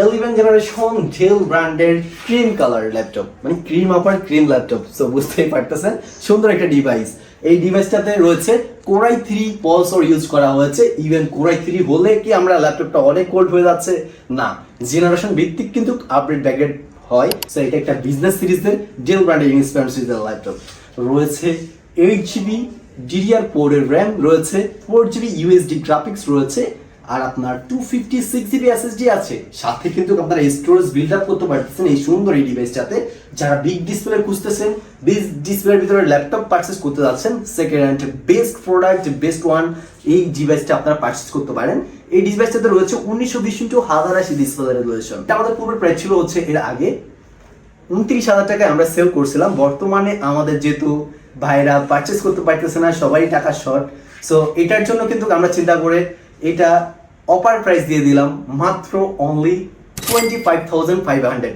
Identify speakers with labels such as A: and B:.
A: 11 generation del ব্র্যান্ডের cream colour laptop, মানে cream আপার cream laptop. So বুঝতেই পারতেছেন সুন্দর একটা ডিভাইস। এই ডিভাইসটাতে রয়েছে Core i3 পলসর ইউজ করা হয়েছে। ইভেন Core i3 হলে কি আমরা ল্যাপটপটা অনেক কোল্ড হয়ে যাচ্ছে? না, জেনারেশন ভিত্তিক কিন্তু আপডেট ব্যাকেট হয়। সো এটা একটা বিজনেস সিরিজের ডেল ব্র্যান্ডের ইন্সপায়ার সিরিজের ল্যাপটপ। রয়েছে 8GB DDR4 এর র্যাম, রয়েছে 4GB USD গ্রাফিক্স রয়েছে, আর আপনার 256GB SSD আছে। সাথে কিন্তু আপনারা স্টোরেজ বিল্ড আপ করতে পারতেছেন এই সুন্দর এই ডিভাইসটাতে। যারা বিগ ডিসপ্লে খুঁজতেছেন, বিগ ডিসপ্লের ভিতরে ল্যাপটপ পারচেস করতে যাচ্ছেন, second hand best product, best one, এই ডিভাইসটা আপনারা পারচেস করতে পারেন। এই ডিভাইসটাতে রয়েছে 1920x1080 ডিসপ্লে রেজোলিউশন। এটা আমাদের পূর্বে প্রাইস ছিল হচ্ছে এর আগে 29,000 টাকায় আমরা সেল করছিলাম। বর্তমানে আমাদের যেহেতু ভাইরা পারচেস করতে পারতেছে না, সবাই টাকা শর্ট, সো এটার জন্য কিন্তু আমরা চিন্তা করে এটা অফার প্রাইস দিয়ে দিলাম মাত্র অনলি 25,500।